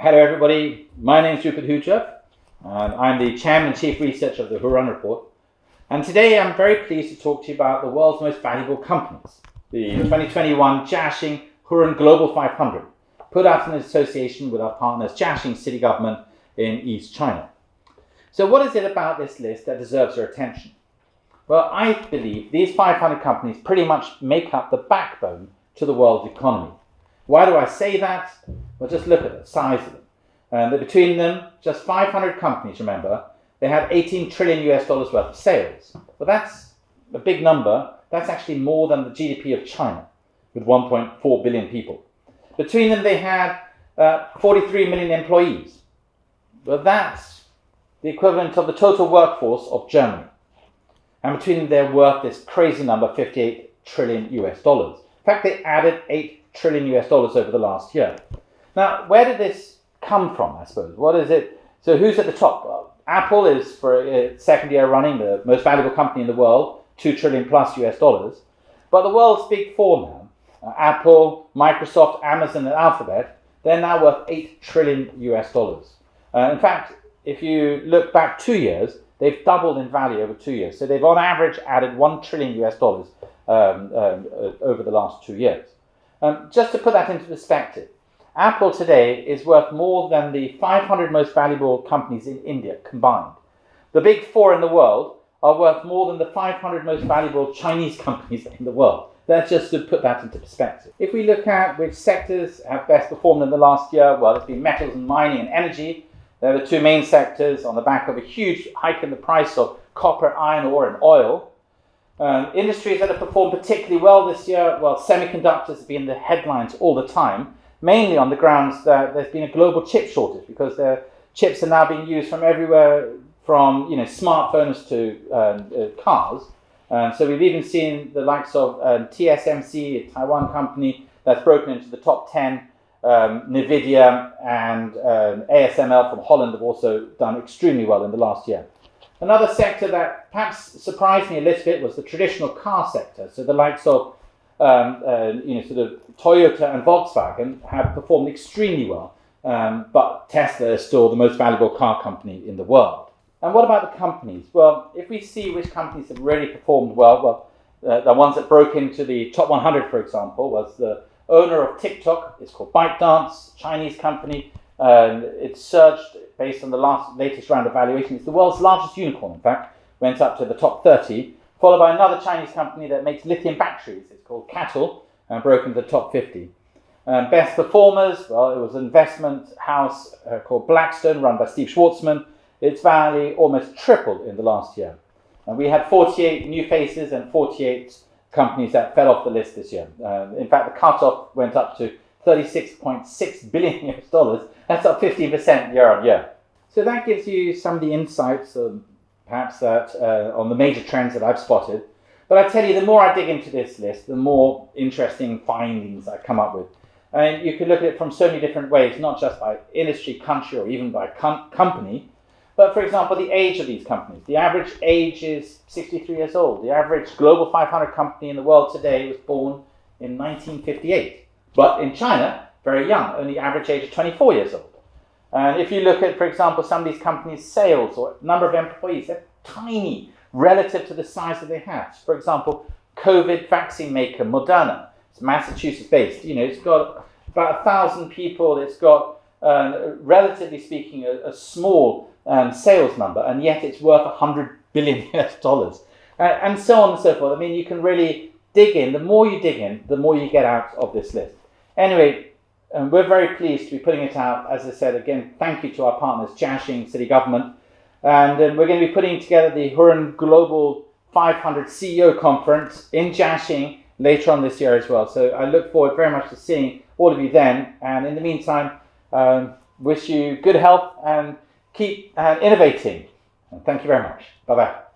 Hello everybody, my name is Hurun, and I'm the Chairman and Chief Researcher of the Hurun Report. And today I'm very pleased to talk to you about the world's most valuable companies, the 2021 Jiaxing Hurun Global 500, put out in association with our partners Jiaxing City government in East China. So what is it about this list that deserves your attention? Well, I believe these 500 companies pretty much make up the backbone to the world economy. Why do I say that? Well, just look at the size of them. Between them, just 500 companies, remember, they have $18 trillion worth of sales. Well, that's a big number. That's actually more than the GDP of China, with 1.4 billion people. Between them, they had 43 million employees. Well, that's the equivalent of the total workforce of Germany. And between them, they're worth this crazy number, $58 trillion. In fact, they added $8 trillion over the last year. Now, where did this come from, I suppose? What is it? So who's at the top? Well, Apple is, for its second year running, the most valuable company in the world, $2 trillion plus. But the world's big four now, Apple, Microsoft, Amazon, and Alphabet, they're now worth $8 trillion. In fact, if you look back 2 years, they've doubled in value over 2 years. So they've on average added $1 trillion over the last 2 years. Just to put that into perspective, Apple today is worth more than the 500 most valuable companies in India combined. The big four in the world are worth more than the 500 most valuable Chinese companies in the world. That's just to put that into perspective. If we look at which sectors have best performed in the last year, well, it's been metals and mining and energy. They're the two main sectors on the back of a huge hike in the price of copper, iron ore, and oil. Industries that have performed particularly well this year, well, semiconductors have been in the headlines all the time, mainly on the grounds that there's been a global chip shortage because their chips are now being used from everywhere, from smartphones to cars. So we've even seen the likes of TSMC, a Taiwan company that's broken into the top 10. Nvidia and ASML from Holland have also done extremely well in the last year. Another sector that perhaps surprised me a little bit was the traditional car sector. So the likes of sort of Toyota and Volkswagen have performed extremely well, but Tesla is still the most valuable car company in the world. And what about the companies? Well, if we see which companies have really performed well, the ones that broke into the top 100, for example, was the owner of TikTok. It's called ByteDance, Chinese company. It surged based on the latest round of valuation. It's the world's largest unicorn, in fact, went up to the top 30, followed by another Chinese company that makes lithium batteries. It's called Cattle, and broke into the top 50. Best performers, well, it was an investment house called Blackstone, run by Steve Schwarzman. Its value almost tripled in the last year. And we had 48 new faces and 48 companies that fell off the list this year. In fact, the cutoff went up to $36.6 billion. That's up 15% year on year. So that gives you some of the insights, perhaps that on the major trends that I've spotted. But I tell you, the more I dig into this list, the more interesting findings I come up with. And you can look at it from so many different ways, not just by industry, country, or even by company. But for example, the age of these companies. The average age is 63 years old. The average global 500 company in the world today was born in 1958. But in China, very young, only average age of 24 years old. And if you look at, for example, some of these companies' sales or number of employees, they're tiny relative to the size that they have. For example, COVID vaccine maker Moderna, it's Massachusetts based. It's got about 1,000 people. It's got, relatively speaking, a small sales number, and yet it's worth $100 billion. And so on and so forth. I mean, you can really dig in. The more you dig in, the more you get out of this list. Anyway, we're very pleased to be putting it out. As I said, again, thank you to our partners, Jiaxing City government. And we're going to be putting together the Hurun Global 500 CEO conference in Jiaxing later on this year as well. So I look forward very much to seeing all of you then. And in the meantime, wish you good health and keep innovating. And thank you very much. Bye-bye.